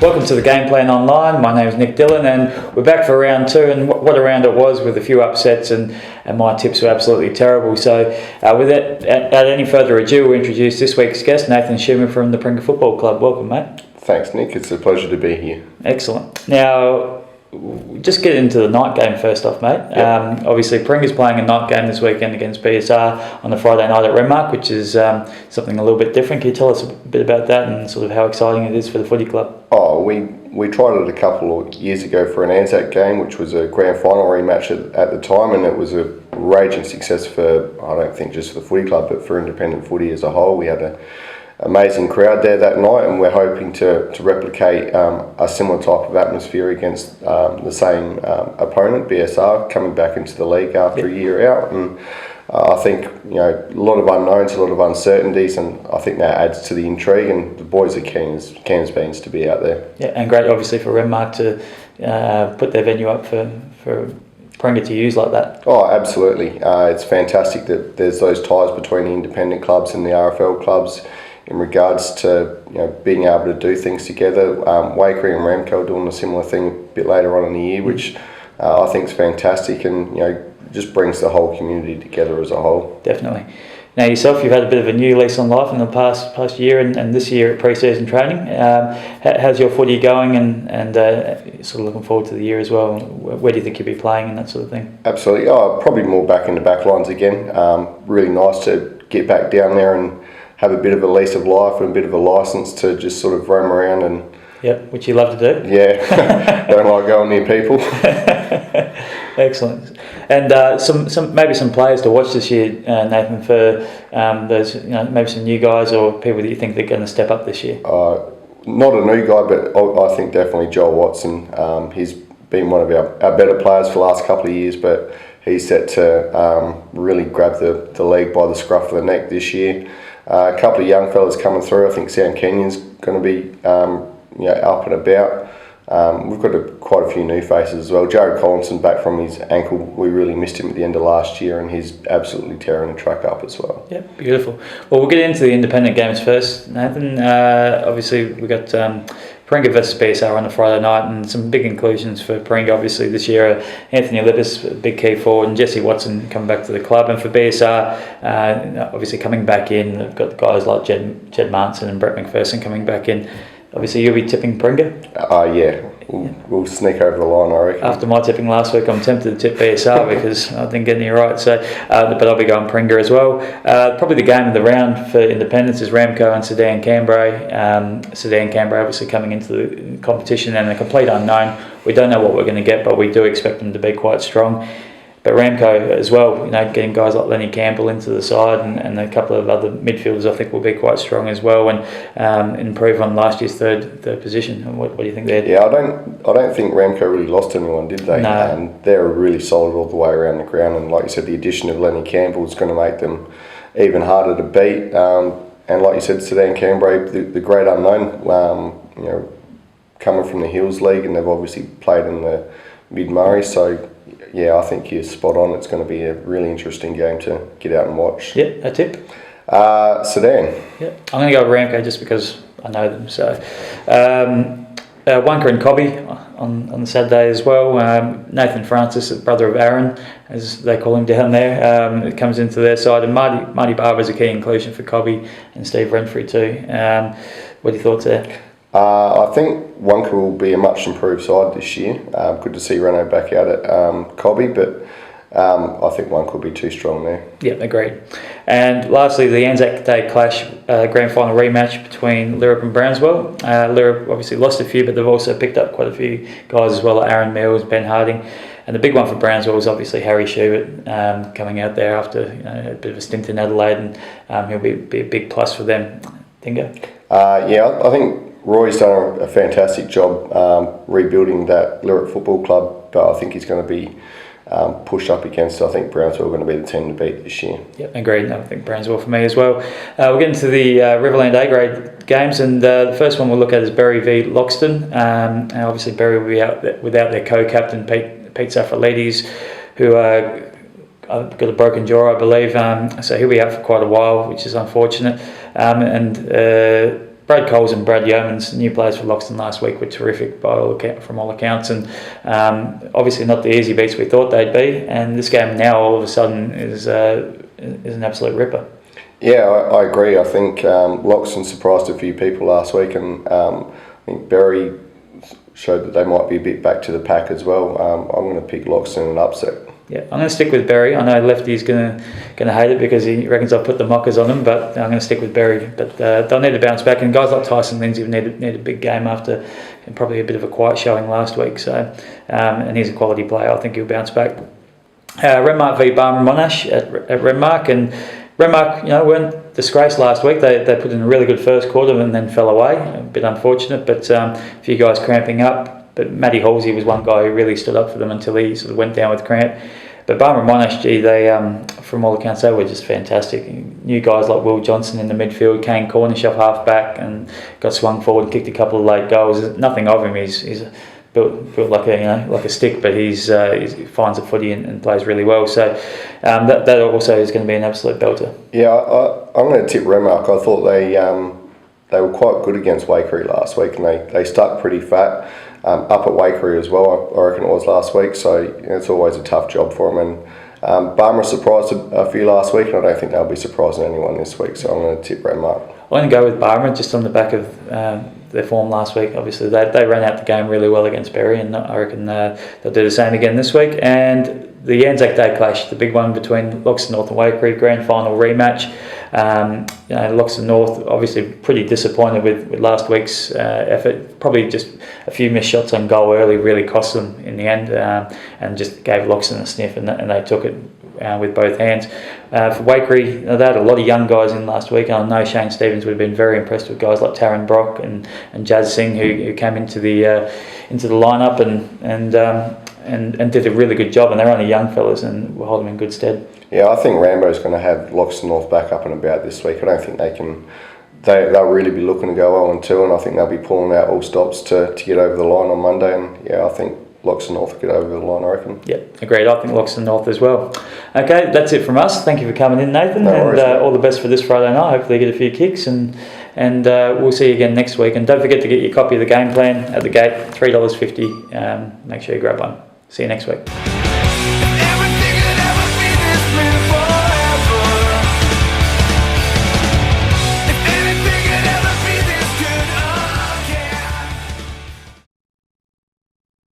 Welcome to the Game Plan Online. My name is Nick Dillon and we're back for round two, and what a round it was with a few upsets and my tips were absolutely terrible. So without any further ado, we'll introduce this week's guest, Nathan Schumann from the Paringa Football Club. Welcome, mate. Thanks, Nick. It's a pleasure to be here. Excellent. Now, just get into the night game first off, mate. Yep. Obviously, Paringa's playing a night game this weekend against BSR on the Friday night at Renmark, which is something a little bit different. Can you tell us a bit about that and sort of how exciting it is for the footy club? Oh, we tried it a couple of years ago for an Anzac game, which was a grand final rematch at the time, and it was a raging success for, I don't think just for the footy club, but for independent footy as a whole. We had an amazing crowd there that night, and we're hoping to replicate a similar type of atmosphere against the same opponent, BSR, coming back into the league after a year out. And I think, a lot of unknowns, a lot of uncertainties, and I think that adds to the intrigue, and the boys are keen as beans to be out there. Yeah, and great obviously for Renmark to put their venue up for Paringa to use like that. Oh, absolutely. It's fantastic that there's those ties between the independent clubs and the RFL clubs in regards to being able to do things together. Wakery and Ramco are doing a similar thing a bit later on in the year, which I think is fantastic, and just brings the whole community together as a whole. Definitely. Now yourself, you've had a bit of a new lease on life in the past year and this year at pre-season training. How's your footy going, and sort of looking forward to the year as well? Where do you think you'll be playing and that sort of thing? Absolutely. Probably more back in the back lines again. Really nice to get back down there and have a bit of a lease of life and a bit of a licence to just sort of roam around and... Yep, which you love to do. Yeah, don't like going near people. Excellent. And maybe some players to watch this year, Nathan, for those maybe some new guys or people that you think they're going to step up this year. Not a new guy, but I think definitely Joel Watson. He's been one of our better players for the last couple of years, but he's set to really grab the league by the scruff of the neck this year. A couple of young fellas coming through. I think Sam Kenyon's going to be up and about. We've got quite a few new faces as well. Jared Collinson back from his ankle. We really missed him at the end of last year, and he's absolutely tearing the track up as well. Yeah, beautiful. Well, we'll get into the independent games first, Nathan. Obviously, we've got Paringa versus BSR on the Friday night, and some big inclusions for Paringa obviously this year. Anthony Lippis, big key forward, and Jesse Watson coming back to the club. And for BSR, obviously coming back in, they've got guys like Jed Martin and Brett McPherson coming back in. Obviously, you'll be tipping Paringa? Yeah. We'll sneak over the line, I reckon. After my tipping last week, I'm tempted to tip BSR because I didn't get any right. So, but I'll be going Paringa as well. Probably the game of the round for independents is Ramco and Sedan Cambrai. Sedan Cambrai obviously coming into the competition and a complete unknown. We don't know what we're going to get, but we do expect them to be quite strong. But Ramco as well, getting guys like Lenny Campbell into the side and a couple of other midfielders I think will be quite strong as well and improve on last year's third position. And what do you think there? Yeah, I don't think Ramco really lost anyone, did they? No. They're really solid all the way around the ground, and like you said, the addition of Lenny Campbell is going to make them even harder to beat. And like you said, Sedan Cambrai, the great unknown, coming from the Hills League, and they've obviously played in the Mid-Murray, so yeah, I think you're spot on. It's going to be a really interesting game to get out and watch. Yeah, a tip? Sedan. Yeah, I'm going to go with Ramco just because I know them. So, Wonka and Cobby on the Saturday as well. Nathan Francis, brother of Aaron, as they call him down there, it comes into their side. And Marty Barber is a key inclusion for Cobby and Steve Renfrey too. What are your thoughts there? I think Wonka will be a much improved side this year. Good to see Reno back out at Cobby, but I think Wonka will be too strong there. Yeah, agreed. And lastly, the Anzac Day clash, grand final rematch between Lirrup and Brownswell. Lirrup obviously lost a few, but they've also picked up quite a few guys as well, like Aaron Mills, Ben Harding. And the big one for Brownswell was obviously Harry Schubert coming out there after a bit of a stint in Adelaide, and he'll be a big plus for them. Dingo? Yeah, I think Roy's done a fantastic job rebuilding that Lirrup Football Club, but I think he's going to be pushed up against, I think Brownswell are going to be the team to beat this year. Yep, agreed. I think Brownswell for me as well. We'll get into the Riverland A-grade games, and the first one we'll look at is Berry v Loxton. And obviously Berry will be out without their co-captain Pete Safralides, who got a broken jaw, I believe. So he'll be out for quite a while, which is unfortunate. Brad Coles and Brad Yeomans, new players for Loxton last week, were terrific from all accounts, and obviously not the easy beats we thought they'd be. And this game now all of a sudden is an absolute ripper. Yeah, I agree. I think Loxton surprised a few people last week, and I think Berry showed that they might be a bit back to the pack as well. I'm going to pick Loxton in an upset. Yeah, I'm going to stick with Berry. I know Lefty's going to hate it because he reckons I've put the mockers on him, but I'm going to stick with Berry. But they'll need to bounce back, and guys like Tyson Lindsay need a big game after probably a bit of a quiet showing last week. So, and he's a quality player. I think he'll bounce back. Renmark v Barmer Monash at Renmark, and Renmark, weren't disgraced last week. They put in a really good first quarter and then fell away. A bit unfortunate, but a few guys cramping up. But Matty Halsey was one guy who really stood up for them until he sort of went down with cramp. But Barmer Monash, they from all accounts, they were just fantastic. New guys like Will Johnson in the midfield, Kane Cornish off half back, and got swung forward and kicked a couple of late goals. Nothing of him. He's built like a stick, but he finds a footy and plays really well. So that also is going to be an absolute belter. Yeah, I'm going to tip Renmark. I thought they were quite good against Waikerie last week, and they stuck pretty fat. Up at Waikerie as well, I reckon it was last week, so it's always a tough job for them. And Barmer surprised a few last week, and I don't think they'll be surprising anyone this week, so I'm going to tip Renmark. I'm going to go with Barmer just on the back of their form last week. Obviously, they ran out the game really well against Berry, and I reckon they'll do the same again this week. And the Anzac Day clash, the big one between Loxton North and Waikerie, grand final rematch. Loxton North obviously pretty disappointed with last week's effort. Probably just a few missed shots on goal early really cost them in the end, and just gave Loxton a sniff, and they took it with both hands. For Waikerie, they had a lot of young guys in last week, and I know Shane Stevens would have been very impressed with guys like Taryn Brock and Jazz Singh who came into the lineup and did a really good job, and they're only young fellas and will hold them in good stead. Yeah, I think Rambo's going to have Loxton North back up and about this week. I don't think they can. They'll really be looking to go 0-2, and I think they'll be pulling out all stops to get over the line on Monday. And yeah, I think Loxton North will get over the line, I reckon. Yeah, agreed. I think Loxton North as well. Okay, that's it from us. Thank you for coming in, Nathan, no worries, and all the best for this Friday night. Hopefully you get a few kicks, and we'll see you again next week. And don't forget to get your copy of the game plan at the gate, $3.50. Make sure you grab one. See you next week. Everything that ever been is